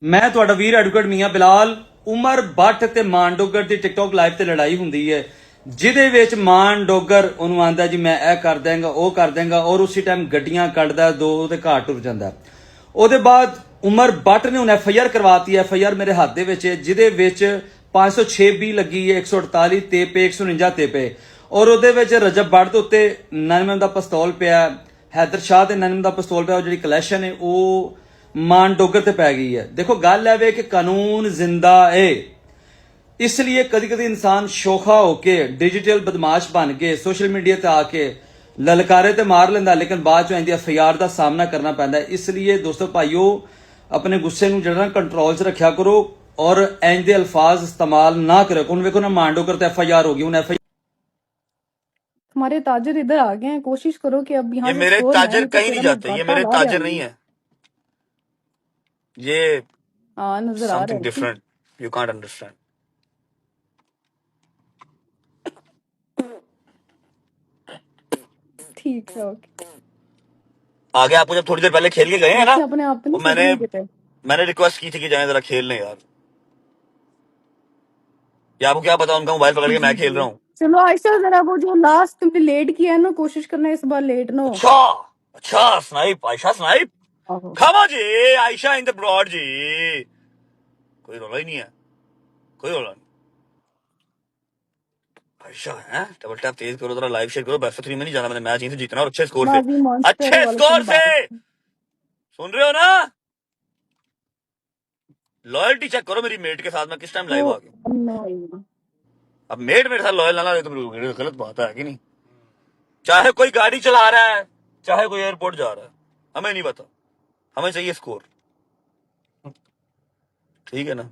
ਮੈਂ ਤੁਹਾਡਾ ਵੀਰ ਐਡਵੋਕੇਟ ਮੀਆਂ ਬਿਲਾਲ। ਉਮਰ ਬੱਟ ਤੇ ਮਾਨ ਡੋਗਰ ਦੀ ਟਿਕਟੌਕ ਲਾਈਵ ਤੇ ਲੜਾਈ ਹੁੰਦੀ ਹੈ, ਜਿਹਦੇ ਵਿੱਚ ਮਾਨ ਡੋਗਰ ਉਹਨੂੰ ਆਂਦਾ ਜੀ ਮੈਂ ਇਹ ਕਰ ਦਾਂਗਾ ਉਹ ਕਰ ਦਾਂਗਾ, ਔਰ ਉਸੇ ਟਾਈਮ ਗੱਡੀਆਂ ਕੱਢਦਾ, ਦੋ ਉਹਦੇ ਘਰ ਟੁਰ ਜਾਂਦਾ। ਉਹਦੇ ਬਾਅਦ ਉਮਰ ਬੱਟ ਨੇ ਹੁਣ ਐਫ ਆਈ ਆਰ ਕਰਵਾਤੀ। ਐਫ ਆਈ ਆਰ ਮੇਰੇ ਹੱਥ ਦੇ ਵਿੱਚ ਹੈ, ਜਿਹਦੇ ਵਿੱਚ 506 ਬੀ ਲੱਗੀ ਹੈ, 148 ਤੇ ਪੇ 149 ਤੇ ਪੇ, ਔਰ ਉਹਦੇ ਵਿੱਚ ਰਜਬ ਬੱਟ ਦੇ ਉੱਤੇ 99 ਦਾ ਪਿਸਤੌਲ ਪਿਆ, हैदर शाह ਦੇ 99 ਦਾ ਪਿਸਤੌਲ ਪਿਆ। ਉਹ ਜਿਹੜੀ ਕਲੈਕਸ਼ਨ ਹੈ ਉਹ ਮਾਨ ਡੋਗਰ ਤੇ ਪੈ ਗਈ ਹੈ। ਦੇਖੋ ਗੱਲ ਹੈ ਵੇ ਕਿ ਕਾਨੂੰਨ ਜ਼ਿੰਦਾ ਹੈ, इसलिए कभी कभी इंसान शोखा होके डिजिटल बदमाश बन के सोशल मीडिया ते आके ललकारे ते मार लेंदा, लेकिन बाद चो इंदी एफ आई आर का सामना करना पैंदा है। इसलिए दोस्तों भाइयों, अपने गुस्से नूं जिहड़ा कंट्रोल च रखा करो और इंज दे अल्फाज इस्तेमाल ना करो। हुण वेखो ना, मांडो करते एफ आई आर हो गई, हुण एफ आई हमारे ताजिर इधर आ गए हैं, कोशिश करो कि अब यहाँ ये से मेरे स्कोर लाएं, ताजर नहीं तो कहीं फिर नहीं हमें जाते, ये घाटा मेरे ला ताजर नहीं जाएंगे। है, ये हाँ, नजर आ रहे समथिंग हैं। Different, you can't understand. ठीक है, ओके। आगे आपको जब थोड़ी देर पहले खेल के गए हैं ना, वैसे अपने आप तो वो नहीं मैंने सोचने देते। मैंने रिक्वेस्ट की थी कि जाएं जरा खेलने यार। या आपको क्या पता, उनका मोबाइल पकड़ के जी मैं खेल जी, रहा हूँ। चलो आयशा, जरा वो जो लास्ट तुमने लेट किया है ना, कोशिश करना इस बार लेट ना हो। अच्छा अच्छा, स्नाइप, आयशा स्नाइप, आहो। खामो जी, आयशा इन द ब्रॉड जी, कोई रोला ही नहीं है, कोई रोला नहीं। आयशा है, डबल टैप तेज करो, जरा लाइव शेयर करो। बेस्ट 3 में नहीं जाना, मैंने मैच यहीं से जीतना, और अच्छे स्कोर से, माजी मॉन्स्टर अच्छे वाले स्कोर से। मुबारक। सुन रहे हो ना? लॉयल्टी चेक करो मेरी मेट के साथ, मैं किस टाइम लाइव आ गया। नहीं, अब मेट मेरे साथ लॉयल ना रहे तो गलत बात है कि नहीं? चाहे कोई गाड़ी चला रहा है, चाहे कोई एयरपोर्ट जा रहा है, हमें नहीं पता, हमें चाहिए स्कोर, ठीक है ना?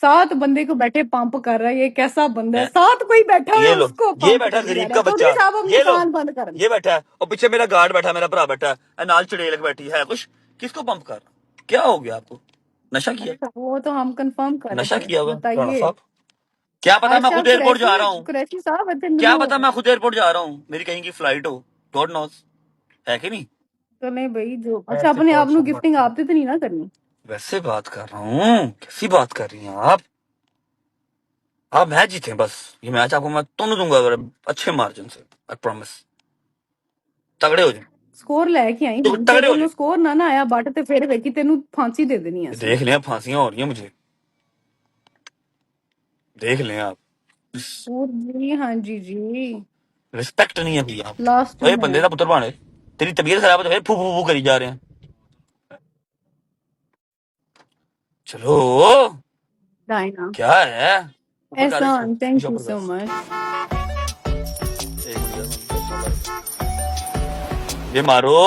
7 बंदे को बैठे पंप कर रहा है, ये कैसा बंदा है? मैं 7 कोई बैठा है ये लो, उसको ये पंप बैठा करी जा गरीब रहा का है। बच्चा, चौधरी साहब अपनी ये लो, कान बंद कर। ये बैठा है, और पीछे मेरा गार्ड बैठा है, मेरा भरा बैठा है, नाल चुड़ैल बैठी है कुछ। किसको पंप कर रहा? क्या हो गया आपको? नशा किया? अच्छा, वो तो हम कंफर्म कर रहे नशा थे, किया हुआ राणा बताइए। साहब? क्या पता मैं आयशा खुद एयरपोर्ट जा रहा कुरैशी, हूँ, कुरैशी साहब इतने क्या मिलो। पता मैं खुद एयरपोर्ट जा रहा हूँ, मेरी कहीं की फ्लाइट हो, गॉड नोस, है कि नहीं? तो नहीं भाई, जो अच्छा अपने आप नु गिफ्टिंग आपते तो नहीं ना करनी। वैसे बात कर रहा हूँ, कैसी बात कर रही हैं आप मैच जीते बस। ये मैच आपको मैं तोड़ दूंगा अगर अच्छे मार्जिन से, आई प्रॉमिस। तगड़े हो जाए, स्कोर लेके आई तो हूं, तगड़े जे हो तेनू जाए। स्कोर ना आया बट ते फिर वेखी तेनू फांसी दे देनी है ये असली। देख लें, फांसियां हो रही हैं मुझे, देख लें आप। और जी हाँ जी जी, रिस्पेक्ट नहीं है भैया। लास्ट ओए में बंदे का पुत्र भाने, तेरी तबीयत खराब है तो फिर फू फू फू करी जा रहे हैं। चलो, डायना क्या है ऊपर कर इसको, एहसान, थैंक नीचे यू ऊपर सो कर। मच। एक मिनट, ये मारो,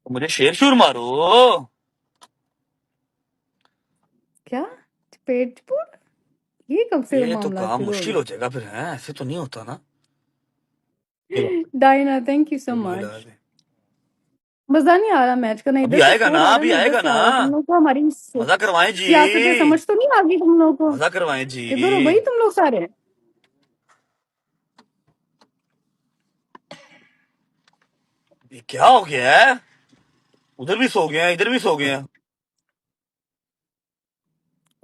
मुझे शेर शूर मारो। क्या पेट पूर, ये कब से ये तो मामला काम शुरू हो मुश्किल गया? हो जाएगा फिर, है ऐसे तो नहीं होता ना। ये लो, डायना थैंक यू सो ये मुझे मच। लगा दे। मजा नहीं आ रहा मैच का, ना अभी इधर से आएगा स्कोर ना, आ रहा है अभी ना इधर आएगा से ना, आ रहा है। तुम लोग को हमारी मजा करवाएं जी, सियासत समझ तो नहीं आ गई तुम लोग को? मजा करवाएं जी। इधर हो भाई तुम लोग सारे। ये क्या हो गया है? उधर भी सो गए हैं, इधर भी सो गए हैं।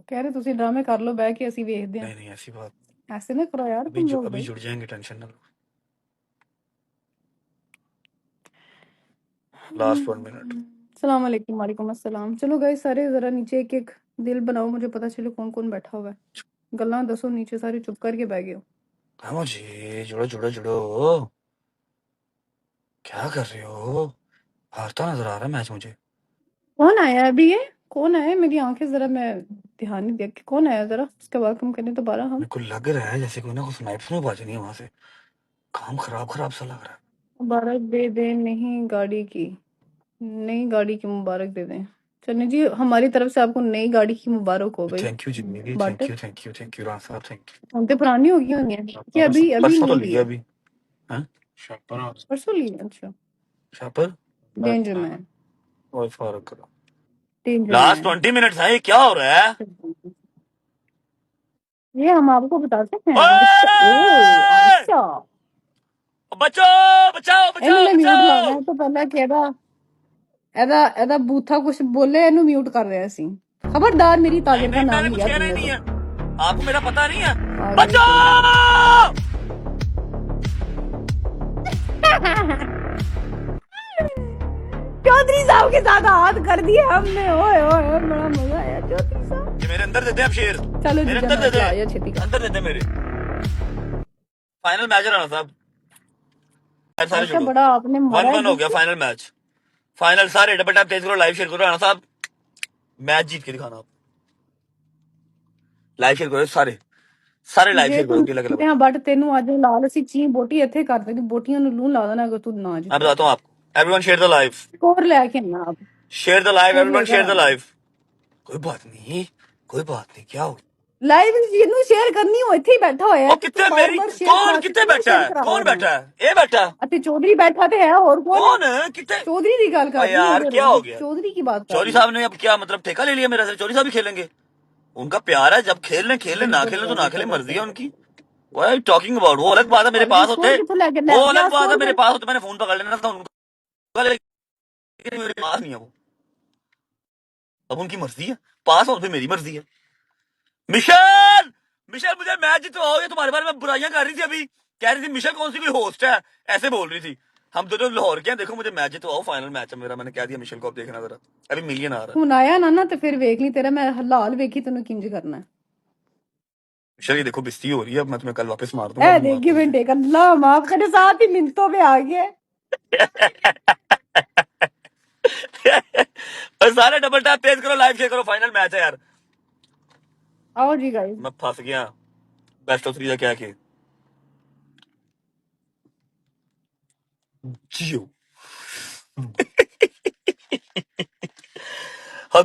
कह रहे तुसी ड्रामे कर लो बैठ के, ਅਸੀਂ ਵੇਖਦੇ ਹਾਂ। नहीं नहीं, ऐसी बात ऐसे ना करो यार तुम लोग अभी भाई। जुड़ जाएंगे, टेंशन ना लो। Last 1 minute. सलाम वालेकुम, वालेकुम अस्सलाम। चलो गाइस सारे जरा नीचे एक एक दिल बनाओ, मुझे पता चले कौन कौन बैठा हुआ है। गल्ला दसो, नीचे सारे चुप करके बैठ गए हो। हाँ जी, जुड़ो जुड़ो जुड़ो, क्या कर रहे हो? हारता नजर आ रहा है मैच मुझे। कौन आया अभी? ये कौन आया? मेरी आंखें जरा, मैं ध्यान नहीं दिया कि कौन आया। जरा उसके बाद हम करें दोबारा। हम मेरे को लग रहा है जैसे कोई ना कोई स्नाइपर में बाजनी है वहां से, काम खराब खराब सा लग रहा है। मुबारक दे दें, नहीं गाड़ी की, नई गाड़ी की मुबारक दे दें। चलिए जी, हमारी तरफ से आपको नई गाड़ी की मुबारक हो भाई। थैंक यू जी, but thank you thank you thank you Rana साहब, थैंक यू। हम तो पुरानी हो गई होंगी कि अभी अभी परसों तो नहीं ली लिया है। अभी, हैं? परसों ली है? अच्छा, शापर डेंजर मैन, और फर्क करो। Danger last man. 20 मिनट्स है, ये क्या हो रहा है? ये हम आपको बताते हैं। आयशा, ओ ओए! आयशा, बचाओ बचाओ ਇਹਨੂੰ बचाओ ਮੈਂ ਮਿਊਟ ਲਾਉਣਾ बचाओ। ਹੈ ਤੋਂ ਪਹਿਲਾਂ ਕਿ ਇਹਦਾ ਇਹਦਾ ਇਹਦਾ ਬੂਥਾ ਕੁਝ ਬੋਲੇ, ਇਹਨੂੰ ਮਿਊਟ ਕਰ ਰਿਹਾ ਸੀ। खबरदार मेरी नहीं ताजिर का नहीं, नाम मैंने कुछ लिया कहना ही तुमने नहीं तो। है, आपको मेरा पता नहीं है। पागल बचाओ! चौधरी साहब के साथ हाथ कर दिए हमने। ओए ओए ओए, बड़ा मजा आया चौधरी साहब। ये मेरे अंदर दे दे अब शेर, चलो मेरे जीजा अंदर दे मैच दे, आया छेती का। अंदर दे दे मेरे। फाइनल मैच है राणा साहब, सारे अच्छा छोड़ो। बड़ा आपने मारा है 1-1 हो गया जिससे। Final match. फाइनल सारे डबल टैप तेज करो, लाइव शेयर करो राणा साहब, मैच जीत के दिखाना आप। लाइव शेयर करो सारे, सारे लाइव ਜੇ शेयर ਤੂੰ करो, गिला गिला। ਜਿੱਤਿਆ ਬਟ ਤੈਨੂੰ ਅੱਜ ਲਾਲ ਅਸੀਂ ਚੀ ਬੋਟੀ ਇੱਥੇ ਕਰ ਦੇਣੀ, ਬੋਟੀਆਂ ਨੂੰ ਲੂਣ ਲਾ ਦੇਣਾ ਅਗਰ ਤੂੰ ਨਾ मैं ਜਿੱਤਿਆ बताता ਤੇ। हूँ आपको, everyone share the live, score लेके आना आप, share the live, score everyone लेकर शेयर द आना। लाइव। कोई बात नहीं, कोई बात नहीं, क्या हो। ਲਾਈਵ ਜਿਹਨੂੰ ਸ਼ੇਅਰ ਕਰਨੀ ਉਹ ਇੱਥੇ ਹੀ ਬੈਠਾ ਹੋਇਆ ਹੈ और ਤੇ कितने ਤੂੰ मेरी, ਬਾਰ-ਬਾਰ ਸ਼ੇਅਰ कौन ਕਰਾ ਕੇ कितने ਕਿਉਂ बैठा ਸ਼ੇਅਰ है, ਕਰਾ कौन ਰਹੇ बैठा ਹੋ। है, ये बैठा है, ਅਤੇ चौधरी बैठा थे है और कौन है। कौन है कितने। चौधरी की गल कर और रही हूँ, यार उधर क्या हो गया, चौधरी की बात कर चौधरी रही हूँ। साहब ने अब क्या मतलब ठेका ले लिया मेरा से, चौधरी साहब भी खेलेंगे, उनका प्यार है, जब खेल लें खेल लें, ना बिल्कुल खेलने तो ना नहीं, खेले, मर्जी है जबरदस्त। उनकी। What are you talking about? वो अलग बात है, मेरे बल्कि पास होते, स्कोर कितने लेके वो क्या अलग बात है, स्कोर मेरे कर। पास होते मैंने फोन पकड़ लेना था उनका, लेकिन मेरे पास नहीं है वो। अब उनकी मर्जी है, पास हो फिर मेरी मर्जी है। मिशेल, मिशेल मुझे मैच जितवाओ, ये तुम्हारे बारे में बुराइयां कर रही थी अभी, कह रही थी मिशेल कौन सी कोई होस्ट है, ऐसे बोल रही थी। हम दोनों लाहौर के हैं, देखो मुझे मैच जितवाओ, फाइनल मैच है मेरा, मैंने कह दिया मिशेल को, अब देखना जरा, अभी मिलियन आ रहा है। ਹੁਣ ਆਇਆ ਨਾ ਨਾ ਤੇ ਫਿਰ ਵੇਖ ਲਈ ਤੇਰਾ ਮੈਂ ਹਾਲ ਵੇਖੀ ਤੈਨੂੰ ਕਿੰਜ करना है। मिशेल ये देखो बिस्ती हो रही है, अब मैं तुम्हें कल वापस मार दूंगा, ए मुंह देखिए आपको बेटे का अल्लाह माफ करे, साथ ही मिनटों पे आ गया। और सारे डबल टैप तेज करो, लाइव शेयर करो, फाइनल मैच है यार। आओ जी गाइस। मैं फंस गया, बेस्ट ऑफ 3 क्या के जियो।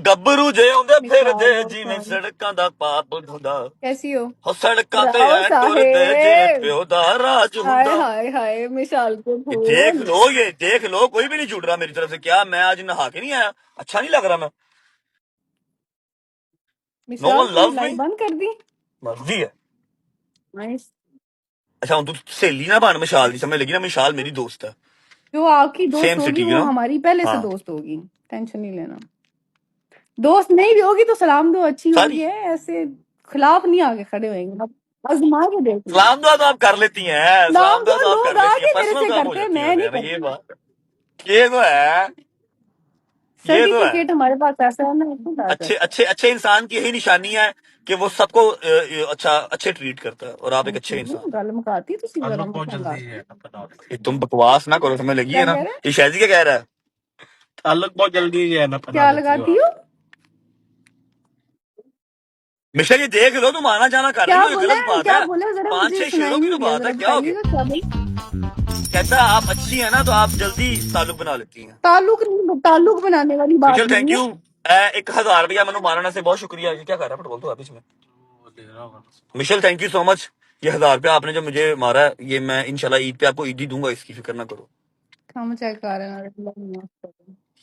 ਗੱਭਰੂ ਜੇ ਆਉਂਦੇ ਫਿਰਦੇ निकाल ਜਿਵੇਂ और ਸੜਕਾਂ ਦਾ ਪਾਪ ਹੁੰਦਾ, कैसी हो। ਹੋ ਸੜਕਾਂ ਤੇ राव ਐ ਤੁਰਦੇ ਜਿਵੇਂ साहेब। ਪਿਓ ਦਾ ਰਾਜ हाय ਹੁੰਦਾ। हाय हाय मिसाल के ये देख फूल। लो, ये देख लो, कोई भी नहीं जुड़ रहा मेरी तरफ से, क्या मैं आज नहा के नहीं आया, अच्छा नहीं लग रहा मैं, नो मिसाल वन तूने लव्स मी, लाइव बंद कर दी। मर्जी है। नाइस। अच्छा हूं तू सहेली ना बन मिशाल दी, समझ लगी ना, मिशाल मेरी दोस्त है, जो आपकी दोस्त सेम होगी सिटी, वो हमारी पहले से हाँ दोस्त होगी, टेंशन नहीं लेना। दोस्त नहीं भी होगी तो सलाम दो, अच्छी होगी सारी। है, ऐसे खिलाफ नहीं आगे खड़े होंगे। अब आजमा के देख लो। सलाम दुआ तो आप कर लेती हैं, सलाम सलाम दुआ दो तो आप लोग कर लेती हैं, आगे मेरे पर्सनल से काम हो करते हैं, जाती मैं है नहीं यार, ये करती। बात, ये तो है, ये तो है। सर्टिफिकेट हमारे पास ऐसा है ना, इसको ला अच्छे सकते अच्छे अच्छे इंसान की यही निशानी है कि वो सबको अच्छा अच्छे ट्रीट करता है, और आप एक अच्छे इंसान हैं। गल मुकाती तुसी जरा ताल्लुक बहुत मुंह जल्दी ला। है अपना। हैं। ये तुम बकवास ना करो, समझ लगी क्या है ना, कह रहे हैं। ये शायद क्या कह रहा है। ताल्लुक बहुत जल्दी है ना, बना क्या लेती हो लगाती आप। हो। मिश्रा ये देख लो, तुम आना जाना कर रही क्या हो, ये बोला गलत है, बात क्या है। बोला, जरा 5-6 मुझे शेरों सुनाई की नहीं तो दिया, बात है, जरा क्या हो गया। बताइएगा क्या बोला। कहता है आप अच्छी है ना तो आप जल्दी ताल्लुक बना लेती हैं। ताल्लुक बनाने वाली बात मिशेल थैंक नहीं है। यू, 1000 रुपया मैंने मारना से बहुत शुक्रिया। ये क्या कर रहा है फुटबॉल तो आप इसमें। वो दे रहा हूँ। Michelle thank you so much, ये 1000 रुपया आपने जो मुझे मारा है, ये मैं इंशाल्लाह ईद पे आपको ईद ही दूंगा, इसकी फिक्र ना करो। हम चेक कर रहे हैं।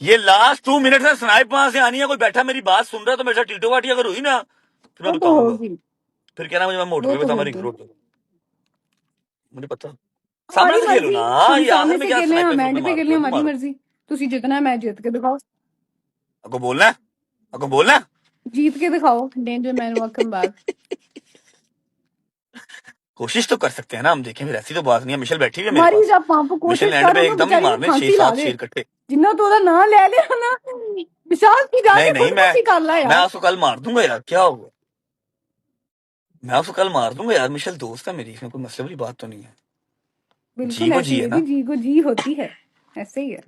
ये लास्ट 2 मिनट से स्नाइप वहां से आनी है, कोई बैठा मेरी बात सुन रहा है तो मेरे साथ टीटो वाटी अगर हुई ना तो मैं वो तो बताऊंगा, होगी, फिर कहना मुझे, मैं वो मोटरवे पे तो था, मैं रिंग होगी। रोड पे, मुझे पता। सामने हमारी से खेलो मर्जी, ना, हम ये आखिर सामने में से क्या खेलें, हम स्नाइपर एंड में पे मारते खेलें, हो, तुम हमारी मारो। मर्जी। तुसी जितना है मैच जीत के दिखाओ, आपको बोलना है, आपको बोलना है। जीत के दिखाओ। Danger man welcome back. कोशिश तो कर सकते हैं ना हम, देखें फिर, ऐसी तो बात नहीं है। मिशेल बैठी हुई है मेरे हमारी पास, जब पाप मिशेल कोशिश ने एंड कर पे उन्हें एकदम नहीं बेचारी को मारने, फांसी ला 6-7 दे। शेर कट्टे। जिन्ना तो ओदा नाम ले लिया ना, विशाल की नहीं जाके नहीं, खुदकुशी कर ला मैं यार। उसको कल मार दूंगा यार, क्या होगा, मैं उसको कल मार दूंगा यार। मिशेल दोस्त है मेरी, इसमें कोई मसले वाली बात तो नहीं है, जी बिल्कुल को ऐसे जी ही है है जी, ना। जी को जी होती है, ऐसे ही है।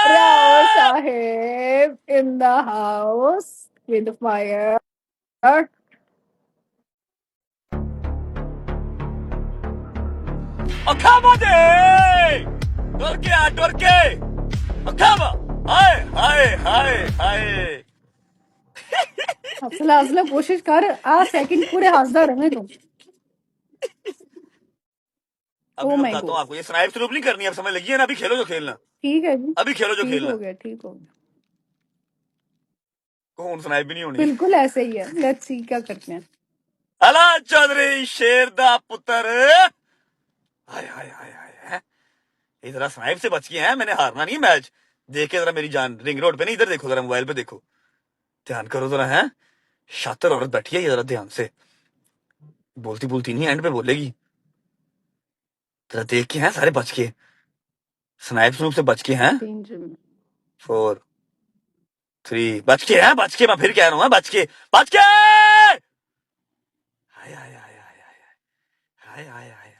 राव ओए! साहेब in the house with fire. Akama de! Turke, Akama! हाय हाय हाय हाय। हौसला हौसला कोशिश कर, आ सेकंड पूरे हंसदा रहे तुम। अभी ओ मैं माय बताता हूँ गॉड। आपको, ये स्नाइप स्नूप नहीं करनी, अब समझ लगी है ना, अभी खेलो जो खेलना, ठीक है जी, अभी खेलो जो ठीक खेलना। हो गया, ठीक हो गया। कौन स्नाइप भी नहीं होनी। बिल्कुल ऐसे ही है, लेट्स सी क्या करते हैं। अला चौधरी शेर दा पुत्र, हाय हाय हाय हाय, इधर स्नाइप से बच गए हैं, मैंने हारना नहीं मैच, देखे जरा मेरी जान, रिंग रोड पे नहीं, इधर देखो जरा, मोबाइल पे देखो, ध्यान करो जरा, है शातिर औरत बैठी है ये, जरा ध्यान से, बोलती बोलती नहीं, एंड पे बोलेगी, जरा देख के हैं सारे बच के, स्नाइप स्नूप से बच के हैं, डेंजर में 4 3 बच के हैं, बच के, मैं फिर कह रहा हूँ, बच के, बच के, हाय हाय हाय हाय हाय हाय हाय हाय हाय,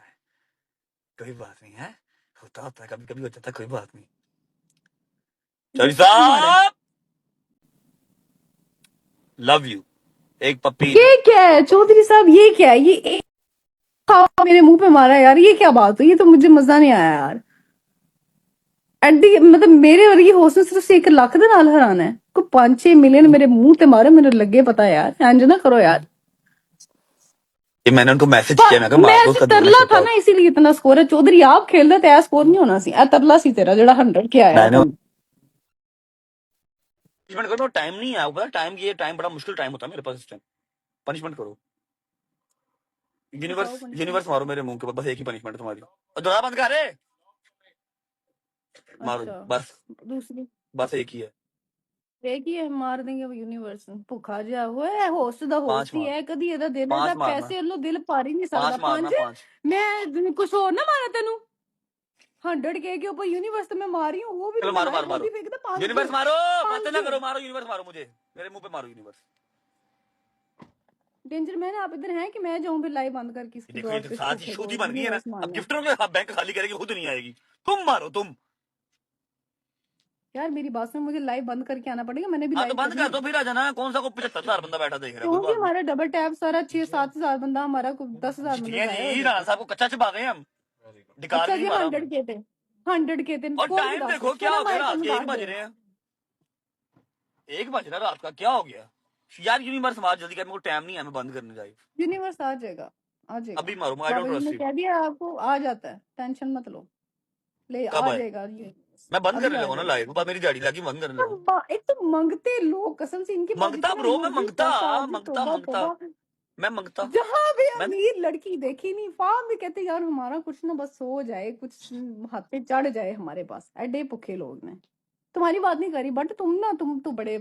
कोई बात नहीं है, होता होता है, कभी कभी हो जाता है, कोई बात नहीं। चौधरी साहब लव यू, एक पप्पी। ये क्या है चौधरी साहब, ये क्या है, ये एक खाओ मेरे मुंह पे मारा यार, ये क्या बात हुई, ये तो मुझे मजा नहीं आया यार। मतलब मेरे वर्गी होस्ट ने सिर्फ 1 लाख दे नाल हराना है को 5-6 मिलियन मेरे मुंह ते मारे, मेरे लगे पता है यार, इंज ना करो यार। ये मैंने उनको मैसेज किया, मैं कहा मार दो मैच उसका तरला था ना, इसीलिए इतना स्कोर है। चौधरी आप खेलते तो ऐ स्कोर नहीं होना सी, ऐ तरला सी तेरा जेड़ा 100 के आया। मैंने पनिशमेंट करो, टाइम नहीं है ऊपर, टाइम ये टाइम बड़ा मुश्किल टाइम होता है मेरे पास इस टाइम, पनिशमेंट करो, यूनिवर्स यूनिवर्स मारो मेरे मुंह के ऊपर, बस एक ही पनिशमेंट है तुम्हारी, और दोबारा बंद कर रे, मारो अच्छा बस, दूसरी बस एक ही है, एक ही है, मार देंगे वो यूनिवर्स भुखा जा होए, होस्ट दा 5 होस्ट ही मार, है, कदी एदा दिल 5 एदा मारना, पैसे लो दिल भर ही नहीं 5 सकदा। मारना, 5 5 मैं कुछ और ना मारा तेनू, 100 के ऊपर यूनिवर्स तो मैं मारी हूँ, वो भी चलो तुमने मारो लाइव मारो मारो, बॉडी फेंक दे 5 यूनिवर्स मारो, बातें ना 5 करो, मारो यूनिवर्स, मारो मुझे, मेरे मुंह पे मारो यूनिवर्स। डेंजर मैन आप इधर हैं कि मैं जाऊं फिर लाइव बंद कर किसकी देखो ये दौड़ तो पे साथ ही भूखे को शोधी बन गई है ना, यूनिवर्स अब मारना है। गिफ्टरों के बैंक खाली करेगी, खुद नहीं आएगी, तुम मारो तुम। यार मेरी बात सुन, मुझे लाइव बंद करके आना पड़ेगा, मैंने भी हाँ तो लाइव बंद करनी कर है दो फिर, आ जाना, कौन सा को 75,000 बंदा बैठा देख रहा है, कोई क्योंकि बात नहीं। हमारा डबल टैप सारा 6-7 हजार बंदा, हमारा 10,000 बंदा जितिया जाया हो जी, जाता राणा है। साहब को कच्चा चबा गए हम, डिकार अच्छा भी जी नहीं मारा 100 हमने। के थे, 100 के थे और स्कोर की टाइम दस देखो क्या फिर हो हम गया, आए रात तेन के 1 दस बज दे। रहे हैं, 1 बज रहा है रात का, क्या हो गया यार, यूनिवर्स मार जल्दी कर, मेरे को टाइम नहीं है, मैं बंद करने जाए, यूनिवर्स आ जाएगा, आ जाएगा। अभी मारो, आई बाबा डोंट जी ट्रस्ट ने यू। कह दिया आपको, आ जाता है, टेंशन मत लो, ले कब आ आए, जाएगा यूनिवर्स, मैं बंद अभी करने आ लगा ना जाएगा। लाइव, बाद मेरी गाड़ी लगी, बंद करने लगा। एक तो मंगते लोग, कसम से इनके पास मंगता इतना ब्रो, मैं मुर्गी मंगता पैसा, जी मंगता तौबा मंगता, तौबा। मैं मंगता, जहां भी मैं अमीर लड़की देखी नहीं, फार्म भी कहते यार हमारा कुछ ना बस हो जाए, कुछ हाथ पे चढ़ जाए हमारे पास, एडे भुखे लोग ने। तुम्हारी बात नहीं करी, बट तुम तो बड़े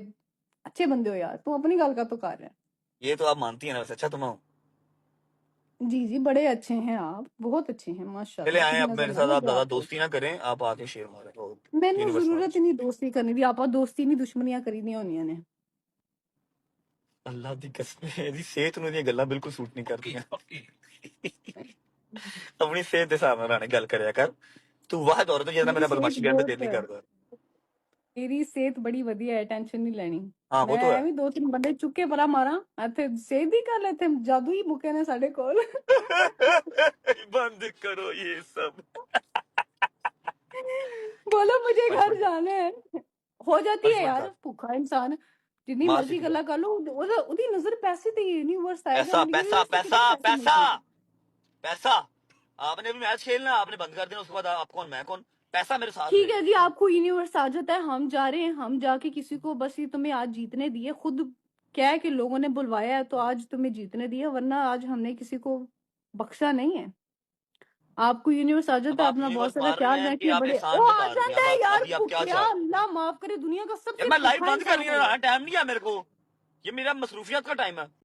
अच्छे बंदे हो यार, तुम अपनी गल का तो कर रहे हैं। ये तो आप मानती है ना, वैसे अच्छा तुम हो। जी जी बड़े अच्छे हैं आप, बहुत अच्छे हैं चले माशाल्लाह, आए, किसी अब नजर मेरे ना साथ आप लगे ज्यादा आपको। दोस्ती ना करें, आप आके शेयर मारे तो मैनू यूनिवर्स मारो। जरूरत ही नहीं दोस्ती करने की, आप दोस्ती नहीं दुश्मनियां करी दी होनियां ने। अल्लाह दी कसम, मेरी सेहत ਨੂੰ ਦੀਆਂ ਗੱਲਾਂ ਬਿਲਕੁਲ ਸੂਟ ਨਹੀਂ ਕਰਦੀਆਂ, ਆਪਣੀ ਸਿਹਤ ਦੇ ਹਿਸਾਬ ਨਾਲ ਰਾਣੇ ਗੱਲ ਕਰਿਆ ਕਰ, ਤੂੰ ਵਾਹਦ ਔਰਤ ਜਿਹਦਾ मेरी ਮੇਰਾ सेहत ਬਦਮਾਸ਼ੀ ਕਰਨ ਤੇ ਦਿਲ बहुत नहीं करता। मेरी सेहत बड़ी वधिया है, टेंशन नहीं लेनी। हाँ वो तो है। मैं भी 2-3 ਬੰਦੇ ਚੁੱਕੇ ਪਰਾ ਮਾਰਾਂ, ਇੱਥੇ सेहत ਦੀ ਗੱਲ, ਇੱਥੇ ਜਾਦੂ ਹੀ ਮੁੱਕੇ ਨੇ ਸਾਡੇ ਕੋਲ। बंद करो ये सब। बोलो मुझे घर पनिशमेंट जाना है, हो जाती है पनिशमेंट यार, कर, भूखा इंसान जितनी मार मर्जी सीधी गल्ला कर, कर लो, ਉਹਦੀ ਨਜ਼ਰ ਪੈਸੇ ਤੇ यूनिवर्स आएगा, पैसा पैसा यूनिवर्स से पैसा कितने पैसे पैसा मिलते हैं। पैसा, आपने भी मैच खेलना, आपने बंद कर देना, उसके बाद आप कौन मैं कौन, पैसा मेरे साथ ठीक है रहेगा। जी, आपको यूनिवर्स आ जाता है, हम जा रहे हैं, हम जाके किसी को बस ये तुम्हें आज जीतने दिए, खुद क्या है कि लोगों ने बुलवाया है तो आज तुम्हें जीतने दिया, वरना आज हमने किसी को बख्शा नहीं है। आपको यूनिवर्स आ अब जाता है, आप अपना बहुत यूनिवर्स सारा मार रही ख्याल हैं कि रखिए, आप बड़े एहसान ओ आ जता रही हैं, जाता अब है आप यार अभी आप क्या भूखिया, चाह रही हैं। अल्लाह माफ करे, दुनिया का यार सबसे मैं लाइव भूखा बंद कर इंसान रही कौन है? हूँ, टाइम नहीं है मेरे को, ये मेरा मसरूफियत का टाइम है।